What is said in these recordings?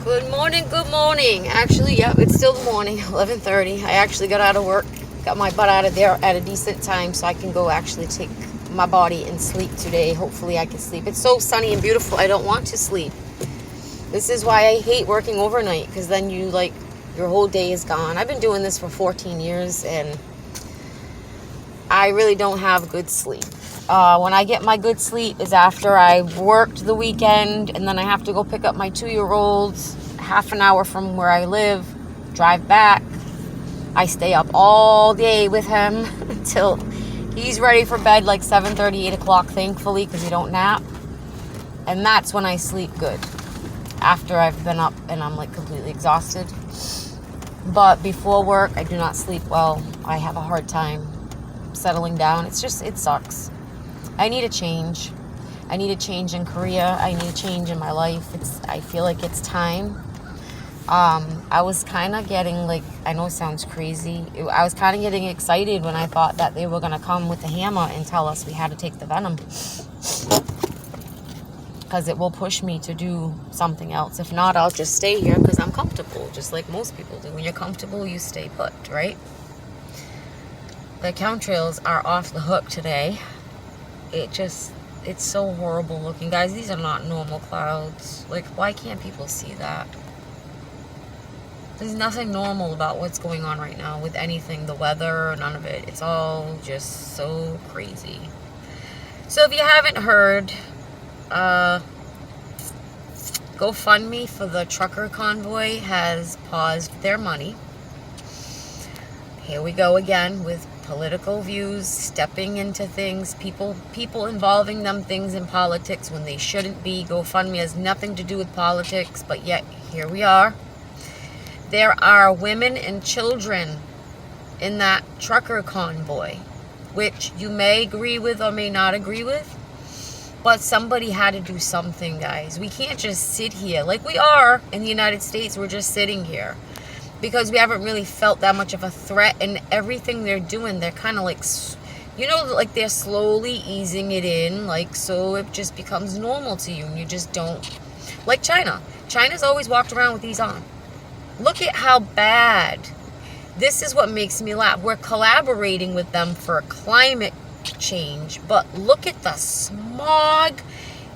Good morning, good morning. Actually, yep, it's still the morning, 11:30. I actually got out of work, got my butt out of there at a decent time so I can go actually take my body and sleep today. Hopefully I can sleep. It's so sunny and beautiful, I don't want to sleep. This is why I hate working overnight, because then your whole day is gone. I've been doing this for 14 years and I really don't have good sleep. When I get my good sleep is after I've worked the weekend and then I have to go pick up my 2-year-old half an hour from where I live, drive back. I stay up all day with him until he's ready for bed, like 7:30, 8 o'clock, thankfully, because he don't nap. And that's when I sleep good, after I've been up and I'm like completely exhausted. But before work, I do not sleep well. I have a hard time settling down. It sucks. I need a change. I need a change in Korea. I need a change in my life. I feel like it's time. I was kind of getting I know it sounds crazy. I was kind of getting excited when I thought that they were going to come with the hammer and tell us we had to take the venom. Because it will push me to do something else. If not, I'll just stay here because I'm comfortable, just like most people do. When you're comfortable, you stay put, right? The chemtrails are off the hook today. It's so horrible looking. Guys, these are not normal clouds. Why can't people see that? There's nothing normal about what's going on right now with anything. The weather, none of it. It's all just so crazy. So if you haven't heard, GoFundMe for the trucker convoy has paused their money. Here we go again with political views, stepping into things, people involving things in politics when they shouldn't be. GoFundMe has nothing to do with politics, but yet here we are. There are women and children in that trucker convoy, which you may agree with or may not agree with, but somebody had to do something, guys. We can't just sit here like we are in the United States. We're just sitting here because we haven't really felt that much of a threat, and everything they're doing, they're kind of they're slowly easing it in, so it just becomes normal to you and you just don't. Like China's always walked around with these on. Look at how bad. This is what makes me laugh. We're collaborating with them for climate change, but look at the smog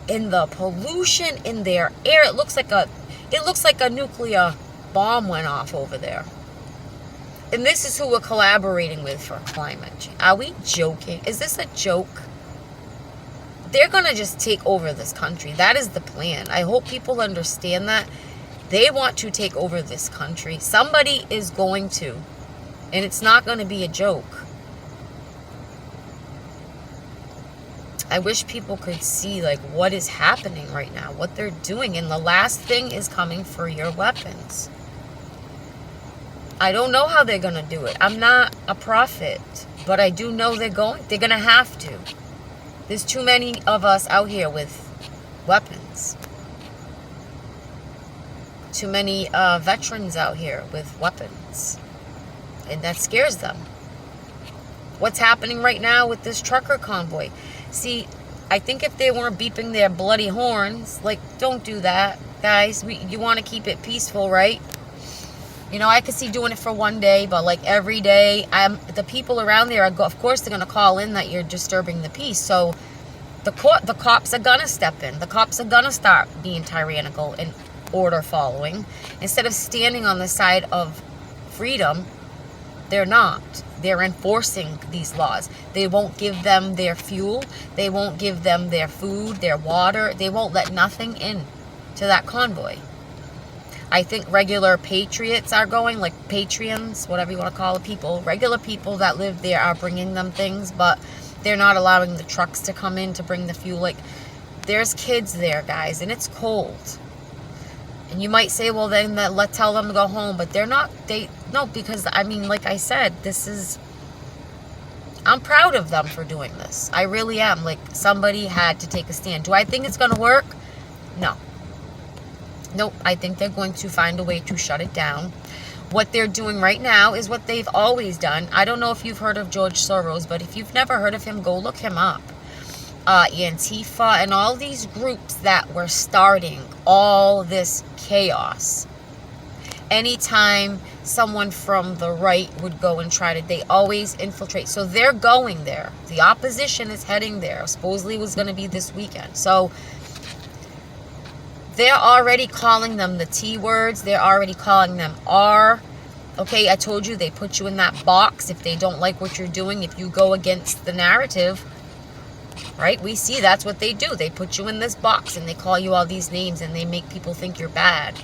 and the pollution in their air. It looks like a nuclear bomb went off over there. And this is who we're collaborating with for climate change. Are we joking? Is this a joke? They're gonna just take over this country. That is the plan. I hope people understand that. They want to take over this country. Somebody is going to. And it's not going to be a joke. I wish people could see what is happening right now, what they're doing. And the last thing is coming for your weapons. I don't know how they're going to do it. I'm not a prophet, but I do know they're going to have to. There's too many of us out here with weapons. Too many veterans out here with weapons. And that scares them. What's happening right now with this trucker convoy? See, I think if they weren't beeping their bloody horns, don't do that, guys. You want to keep it peaceful, right? I could see doing it for one day, but every day, the people around there, of course, they're going to call in that you're disturbing the peace. So the cops are going to step in. The cops are going to start being tyrannical and order following. Instead of standing on the side of freedom, they're not. They're enforcing these laws. They won't give them their fuel. They won't give them their food, their water. They won't let nothing in to that convoy. I think regular patriots are going, patrons, whatever you want to call the people. Regular people that live there are bringing them things, but they're not allowing the trucks to come in to bring the fuel. There's kids there, guys, and it's cold. And you might say, well, then let's tell them to go home. But they're not. No, because, like I said, I'm proud of them for doing this. I really am. Somebody had to take a stand. Do I think it's going to work? No. Nope. I think they're going to find a way to shut it down. What they're doing right now is what they've always done. I don't know if you've heard of George Soros, but if you've never heard of him, go look him up. Antifa, and all these groups that were starting all this chaos. Anytime someone from the right would go and try to, they always infiltrate. So they're going there. The opposition is heading there. Supposedly it was going to be this weekend. So they're already calling them the T words. They're already calling them R. Okay, I told you they put you in that box if they don't like what you're doing, if you go against the narrative. Right? We see that's what they do. They put you in this box and they call you all these names and they make people think you're bad.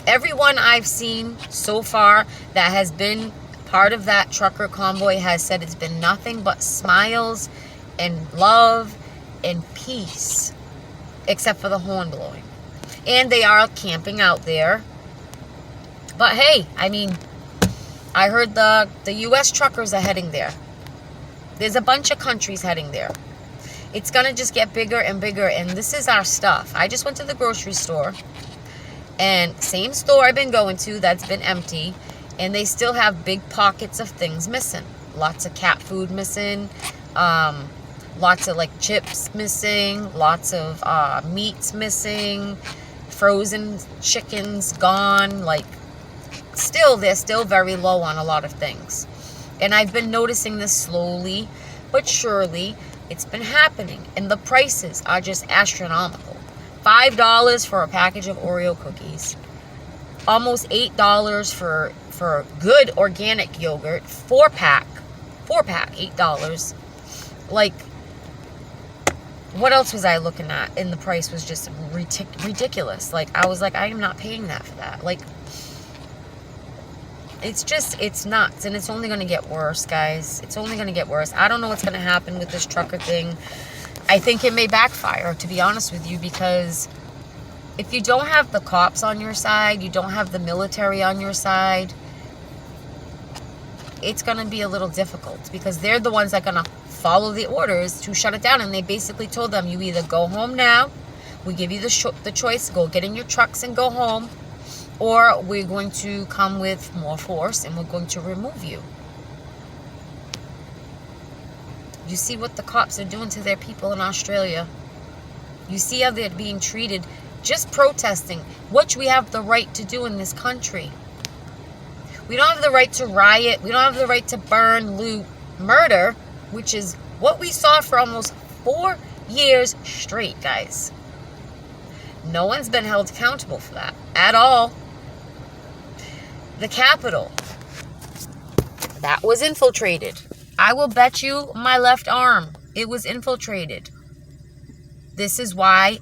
Everyone I've seen so far that has been part of that trucker convoy has said it's been nothing but smiles and love and peace, except for the horn blowing. And they are camping out there. But hey, I mean, I heard the U.S. truckers are heading there. There's a bunch of countries heading there. It's going to just get bigger and bigger, and this is our stuff. I just went to the grocery store, and same store I've been going to that's been empty, and they still have big pockets of things missing. Lots of cat food missing, lots of like chips missing, lots of meats missing, frozen chickens gone. Like, still, they're still very low on a lot of things. And I've been noticing this slowly but surely. It's been happening, and the prices are just astronomical. $5 for a package of Oreo cookies, almost $8 for good organic yogurt, 4-pack, $8. Like, what else was I looking at? And the price was just ridiculous. Like, I was like, I am not paying that for that. Like, it's nuts, and it's only going to get worse, guys. It's only going to get worse. I don't know what's going to happen with this trucker thing. I think it may backfire, to be honest with you, because if you don't have the cops on your side, you don't have the military on your side, it's going to be a little difficult, because they're the ones that are going to follow the orders to shut it down. And they basically told them, you either go home now, we give you the choice, go get in your trucks and go home, or we're going to come with more force and we're going to remove you. You see what the cops are doing to their people in Australia. You see how they're being treated, just protesting, which we have the right to do in this country. We don't have the right to riot. We don't have the right to burn, loot, murder, which is what we saw for almost 4 years straight, guys. No one's been held accountable for that at all. The Capitol, that was infiltrated. I will bet you my left arm it was infiltrated. This is why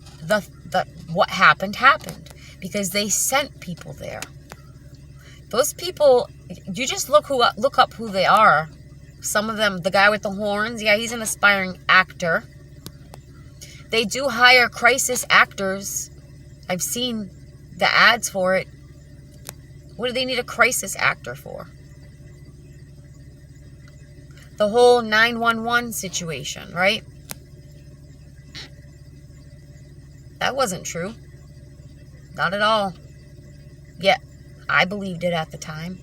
what happened, because they sent people there. Those people, you just look up who they are. Some of them, the guy with the horns, yeah, he's an aspiring actor. They do hire crisis actors. I've seen the ads for it. What do they need a crisis actor for? The whole 911 situation, right? That wasn't true. Not at all. Yet, I believed it at the time.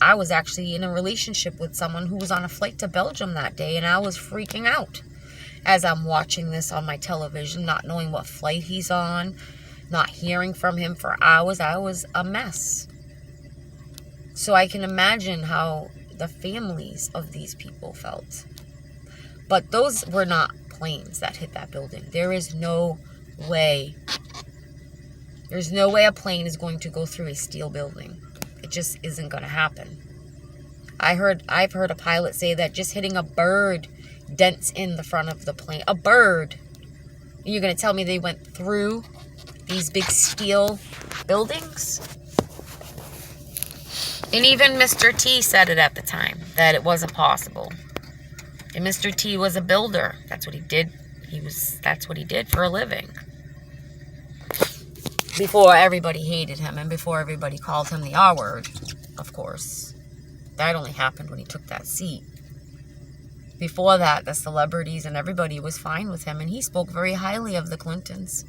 I was actually in a relationship with someone who was on a flight to Belgium that day, and I was freaking out as I'm watching this on my television, not knowing what flight he's on, not hearing from him for hours. I was a mess. So I can imagine how the families of these people felt. But those were not planes that hit that building. There is no way. There's no way a plane is going to go through a steel building. It just isn't going to happen. I've heard a pilot say that just hitting a bird dents in the front of the plane. A bird. And you're going to tell me they went through these big steel buildings? And even Mr. T said it at the time, that it wasn't possible. And Mr. T was a builder. That's what he did. That's what he did for a living. Before everybody hated him and before everybody called him the R word, of course. That only happened when he took that seat. Before that, the celebrities and everybody was fine with him, and he spoke very highly of the Clintons.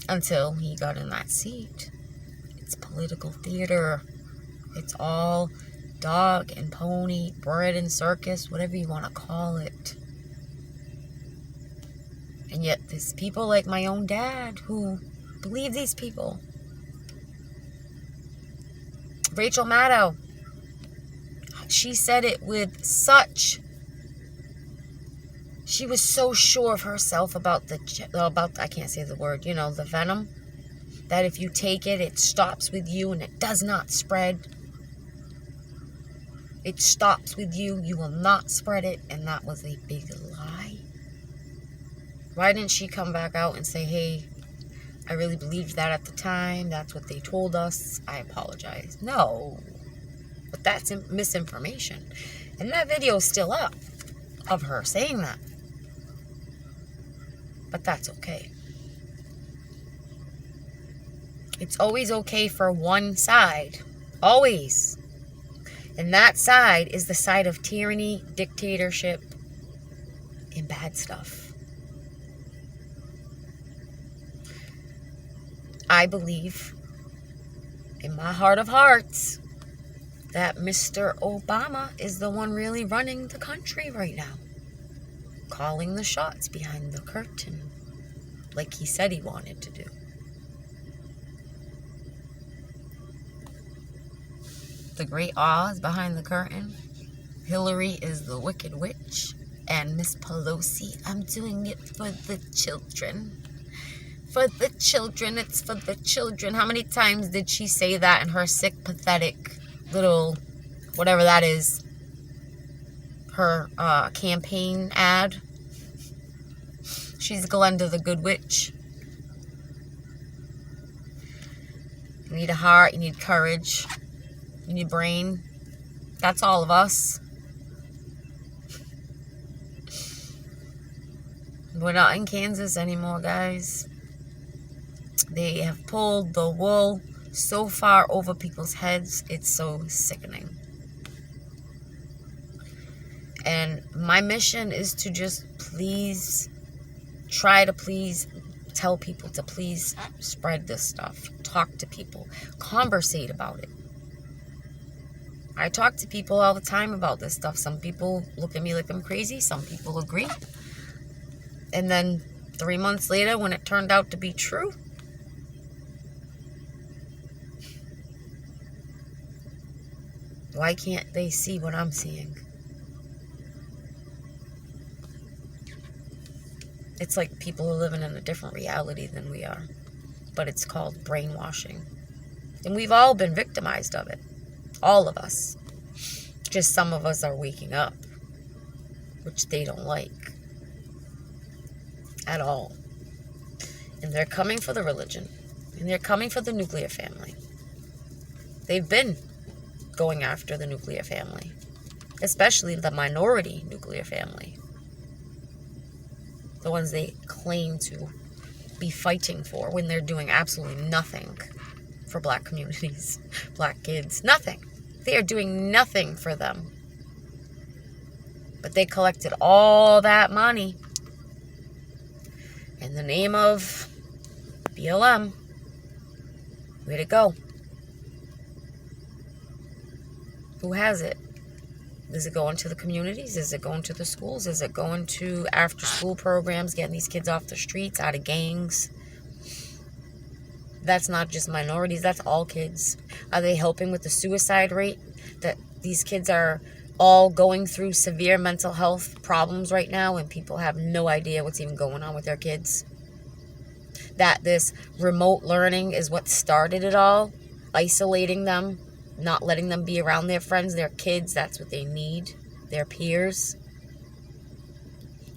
Until he got in that seat. It's political theater. It's all dog and pony, bread and circus, whatever you want to call it. And yet there's people like my own dad who believe these people. Rachel Maddow, she said it with such... She was so sure of herself about I can't say the word, the venom. That if you take it, it stops with you and it does not spread. It stops with you. You will not spread it. And that was a big lie. Why didn't she come back out and say, hey, I really believed that at the time. That's what they told us. I apologize. No. But that's misinformation. And that video is still up of her saying that. But that's okay. It's always okay for one side. Always. And that side is the side of tyranny, dictatorship, and bad stuff. I believe, in my heart of hearts, that Mr. Obama is the one really running the country right now. Calling the shots behind the curtain, like he said he wanted to do. The great Oz behind the curtain. Hillary is the wicked witch. And Miss Pelosi, I'm doing it for the children. For the children, it's for the children. How many times did she say that in her sick, pathetic little, whatever that is, her campaign ad? She's Glenda the Good Witch. You need a heart, you need courage, you need brain. That's all of us. We're not in Kansas anymore, guys. They have pulled the wool so far over people's heads, it's so sickening. And my mission is to just try to tell people to please spread this stuff. Talk to people. Conversate about it. I talk to people all the time about this stuff. Some people look at me like I'm crazy. Some people agree. And then 3 months later, when it turned out to be true, why can't they see what I'm seeing? It's like people are living in a different reality than we are. But it's called brainwashing. And we've all been victimized of it. All of us. Just some of us are waking up. Which they don't like. At all. And they're coming for the religion. And they're coming for the nuclear family. They've been going after the nuclear family. Especially the minority nuclear family. The ones they claim to be fighting for when they're doing absolutely nothing for black communities, black kids. Nothing. They are doing nothing for them. But they collected all that money in the name of BLM. Way to go. Who has it? Is it going to the communities? Is it going to the schools? Is it going to after-school programs, getting these kids off the streets, out of gangs? That's not just minorities. That's all kids. Are they helping with the suicide rate? That these kids are all going through severe mental health problems right now and people have no idea what's even going on with their kids? That this remote learning is what started it all, isolating them, not letting them be around their friends, their kids. That's what they need, their peers.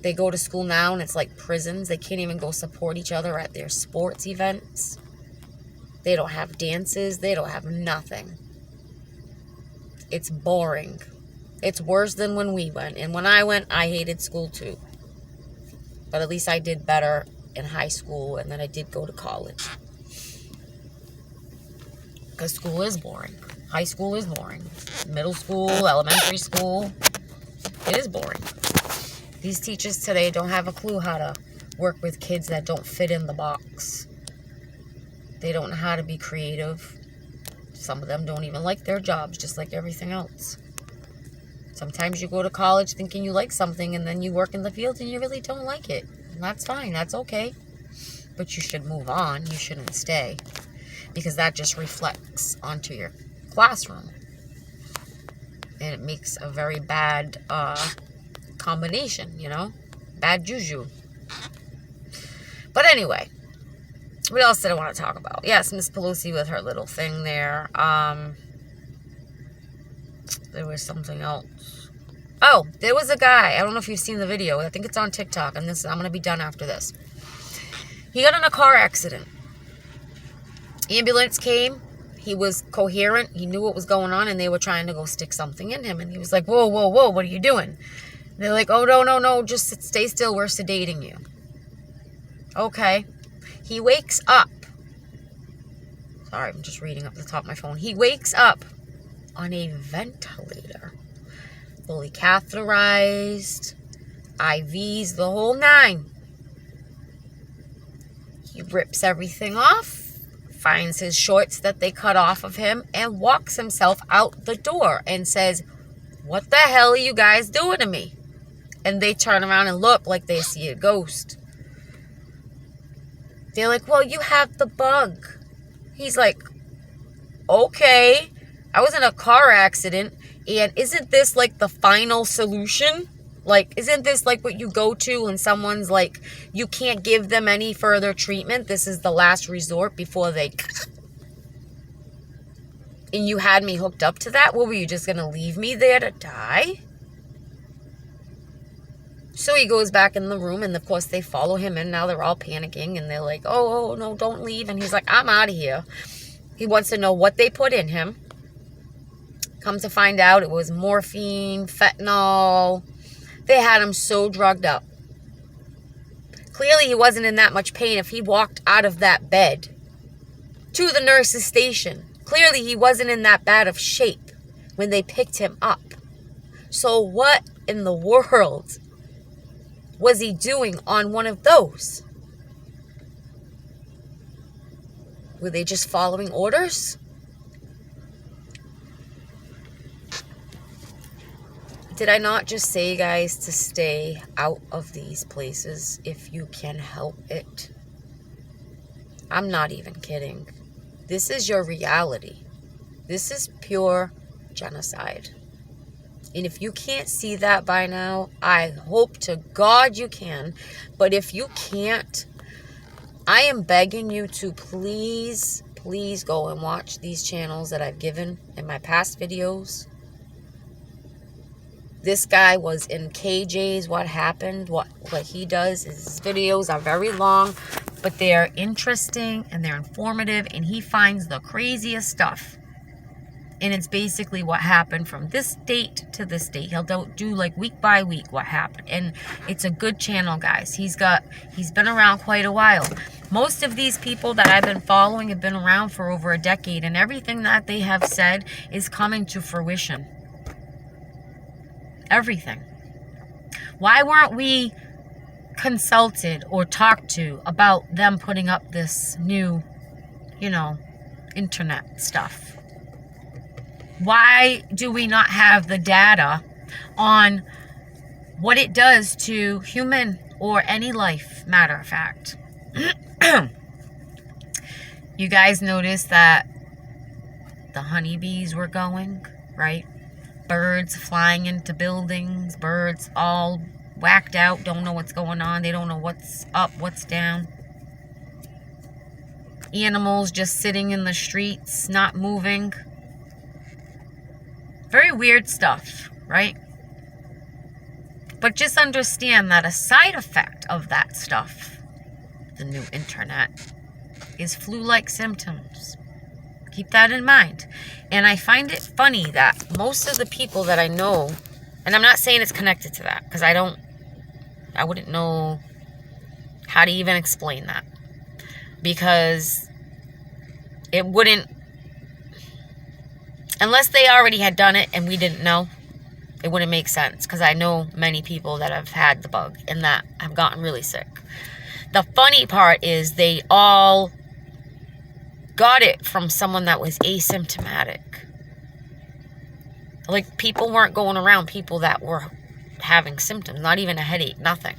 They go to school now and it's like prisons. They can't even go support each other at their sports events. They don't have dances. They don't have nothing. It's boring. It's worse than when we went. And when I went, I hated school too. But at least I did better in high school and then I did go to college. Because school is boring. High school is boring. Middle school, elementary school, it is boring. These teachers today don't have a clue how to work with kids that don't fit in the box. They don't know how to be creative. Some of them don't even like their jobs, just like everything else. Sometimes you go to college thinking you like something and then you work in the field and you really don't like it. That's fine. That's okay. But you should move on. You shouldn't stay. Because that just reflects onto your classroom. And it makes a very bad combination, you know? Bad juju. But anyway, what else did I want to talk about? Yes, Miss Pelosi with her little thing there. There was something else. Oh, there was a guy. I don't know if you've seen the video. I think it's on TikTok. And I'm going to be done after this. He got in a car accident. Ambulance came. He was coherent. He knew what was going on. And they were trying to go stick something in him. And he was like, whoa, whoa, whoa. What are you doing? And they're like, oh, no. Just stay still. We're sedating you. Okay. He wakes up. Sorry, I'm just reading up the top of my phone. He wakes up on a ventilator. Fully catheterized. IVs, the whole 9. He rips everything off. Finds his shorts that they cut off of him. And walks himself out the door. And says, what the hell are you guys doing to me? And they turn around and look like they see a ghost. They're like, well, you have the bug. He's like, okay. I was in a car accident. And isn't this like the final solution? Like, isn't this like what you go to when someone's like, you can't give them any further treatment? This is the last resort before they... And you had me hooked up to that? What, were you just going to leave me there to die? So he goes back in the room, and of course they follow him in. Now they're all panicking, and they're like, oh, no, don't leave. And he's like, I'm out of here. He wants to know what they put in him. Come to find out, it was morphine, fentanyl. They had him so drugged up. Clearly he wasn't in that much pain if he walked out of that bed to the nurse's station. Clearly he wasn't in that bad of shape when they picked him up. So what in the world was he doing on one of those? Were they just following orders? Did I not just say, guys, to stay out of these places if you can help it? I'm not even kidding. This is your reality. This is pure genocide. And if you can't see that by now, I hope to God you can. But if you can't, I am begging you to please go and watch these channels that I've given in my past videos. This guy was in KJ's What Happened. What he does is his videos are very long, but they're interesting and they're informative, and he finds the craziest stuff. And it's basically what happened from this date to this date. He'll do like week by week what happened. And it's a good channel, guys. He's been around quite a while. Most of these people that I've been following have been around for over a decade, and everything that they have said is coming to fruition. Everything. Why weren't we consulted or talked to about them putting up this new, internet stuff? Why do we not have the data on what it does to human or any life, matter of fact? You guys noticed that the honeybees were going, right? Birds flying into buildings, birds all whacked out, don't know what's going on. They don't know what's up, what's down. Animals just sitting in the streets, not moving. Very weird stuff, right? But just understand that a side effect of that stuff, the new internet, is flu-like symptoms. Keep that in mind. And I find it funny that most of the people that I know, and I'm not saying it's connected to that, because I wouldn't know how to even explain that. Because it wouldn't, unless they already had done it and we didn't know, it wouldn't make sense. Because I know many people that have had the bug and that have gotten really sick. The funny part is they all got it from someone that was asymptomatic. Like, people weren't going around people that were having symptoms. Not even a headache, nothing.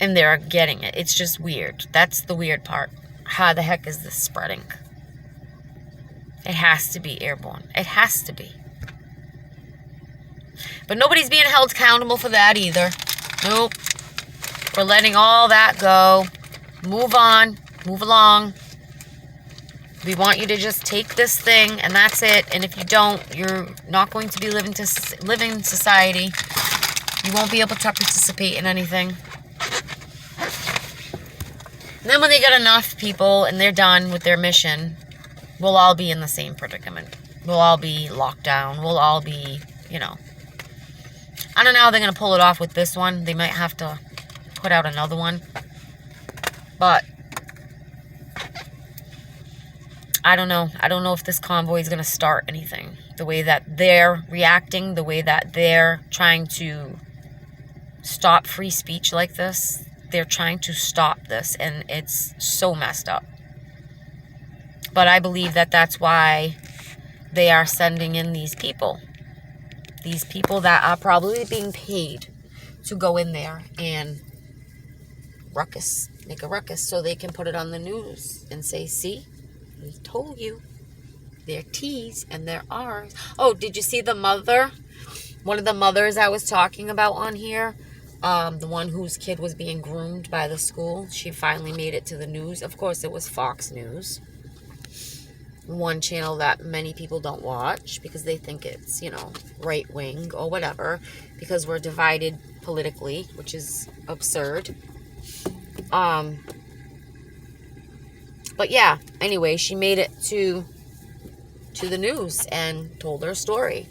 And they're getting it. It's just weird. That's the weird part. How the heck is this spreading? It has to be airborne. It has to be. But nobody's being held accountable for that either. Nope. We're letting all that go. Move on. Move along. We want you to just take this thing, and that's it. And if you don't, you're not going to be living in society. You won't be able to participate in anything. And then when they get enough people and they're done with their mission, we'll all be in the same predicament. We'll all be locked down. We'll all be, you know. I don't know how they're going to pull it off with this one. They might have to put out another one. But I don't know. I don't know if this convoy is going to start anything. The way that they're reacting, the way that they're trying to stop free speech like this. They're trying to stop this, and it's so messed up. But I believe that that's why they are sending in these people. These people that are probably being paid to go in there and ruckus, make a ruckus, so they can put it on the news and say, see, we told you. They're T's and they're R's. Oh, did you see the mother? One of the mothers I was talking about on here, the one whose kid was being groomed by the school. She finally made it to the news. Of course, it was Fox News. One channel that many people don't watch because they think it's, you know, right-wing or whatever, because we're divided politically, which is absurd. But yeah, anyway, she made it to the news and told her story.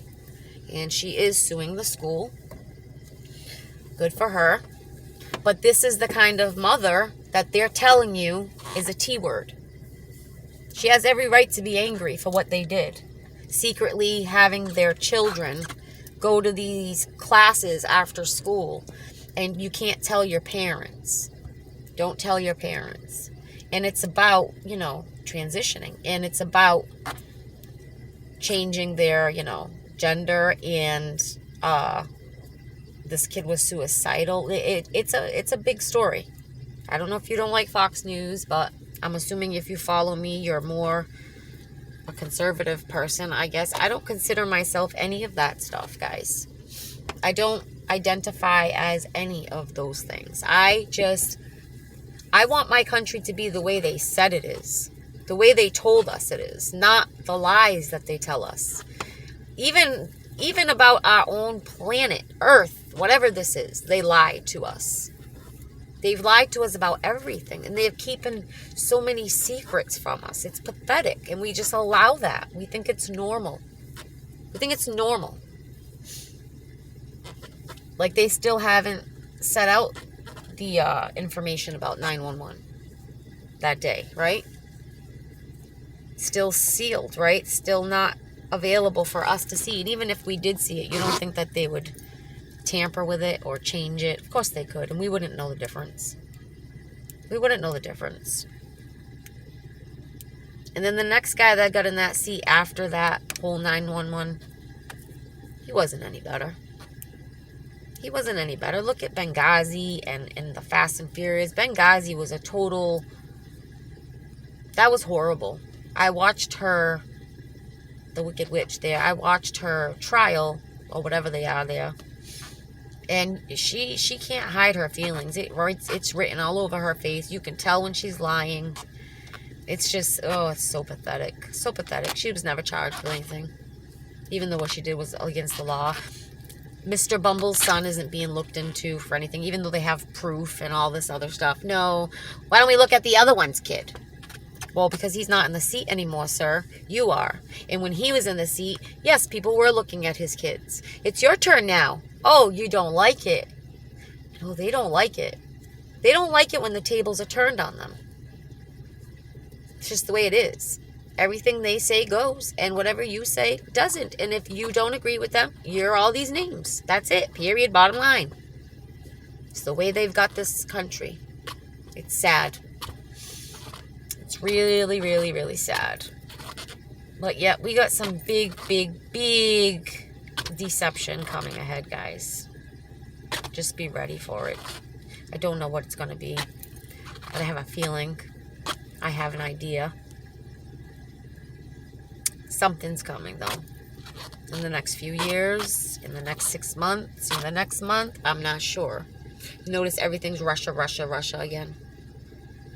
And she is suing the school. Good for her. But this is the kind of mother that they're telling you is a T word. She has every right to be angry for what they did. Secretly having their children go to these classes after school. And you can't tell your parents. Don't tell your parents. And it's about, you know, transitioning. And it's about changing their, you know, gender. And this kid was suicidal. It's a big story. I don't know if you don't like Fox News, but I'm assuming if you follow me, you're more a conservative person, I guess. I don't consider myself any of that stuff, guys. I don't identify as any of those things. I want my country to be the way they said it is. The way they told us it is. Not the lies that they tell us. Even about our own planet, Earth, whatever this is, they lied to us. They've lied to us about everything. And they're keeping so many secrets from us. It's pathetic. And we just allow that. We think it's normal. We think it's normal. Like they still haven't set out the information about 911 that day, right? Still sealed, right? Still not available for us to see. And even if we did see it, you don't think that they would tamper with it or change it? Of course they could, and we wouldn't know the difference. We wouldn't know the difference. And then the next guy that got in that seat after that whole 911, he wasn't any better. He wasn't any better. Look at Benghazi and the Fast and Furious. Benghazi was a total... That was horrible. I watched her, the Wicked Witch there, I watched her trial, or whatever they are there. And she can't hide her feelings. It's written all over her face. You can tell when she's lying. It's just, oh, it's so pathetic. So pathetic. She was never charged with anything. Even though what she did was against the law. Mr. Bumble's son isn't being looked into for anything, even though they have proof and all this other stuff. No. Why don't we look at the other one's kid? Well, because he's not in the seat anymore, sir. You are. And when he was in the seat, yes, people were looking at his kids. It's your turn now. Oh, you don't like it. No, they don't like it. They don't like it when the tables are turned on them. It's just the way it is. Everything they say goes, and whatever you say doesn't. And if you don't agree with them, you're all these names. That's it. Period. Bottom line. It's the way they've got this country. It's sad. It's really, really, really sad. But yeah, we got some big, big, big deception coming ahead, guys. Just be ready for it. I don't know what it's going to be, but I have a feeling. I have an idea. Something's coming, though. In the next few years, in the next 6 months, in the next month, I'm not sure. Notice everything's Russia, Russia, Russia again.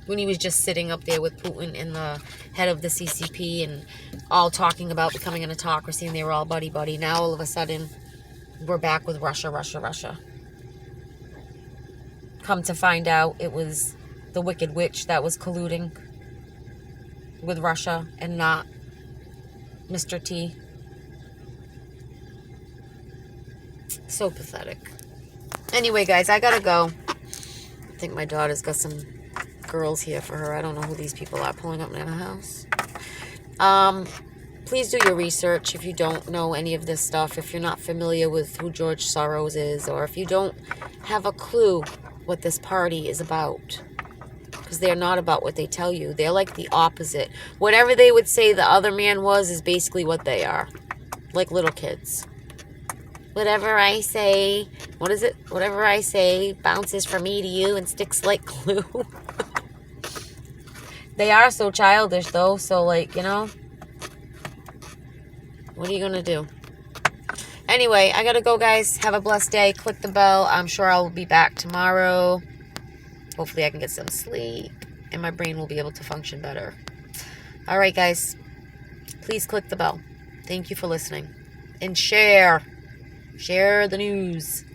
When he was just sitting up there with Putin and the head of the CCP and all talking about becoming an autocracy and they were all buddy-buddy. Now, all of a sudden, we're back with Russia, Russia, Russia. Come to find out, it was the Wicked Witch that was colluding with Russia and not Mr. T. So pathetic. Anyway, guys, I gotta go. I think my daughter's got some girls here for her. I don't know who these people are pulling up near the house. Please do your research if you don't know any of this stuff, if you're not familiar with who George Soros is, or if you don't have a clue what this party is about. Because they're not about what they tell you. They're like the opposite. Whatever they would say the other man was is basically what they are. Like little kids. Whatever I say, what is it? Whatever I say bounces from me to you and sticks like glue. They are so childish, though. So, like, you know, what are you going to do? Anyway, I got to go, guys. Have a blessed day. Click the bell. I'm sure I'll be back tomorrow. Hopefully I can get some sleep and my brain will be able to function better. All right, guys. Please click the bell. Thank you for listening. And share. Share the news.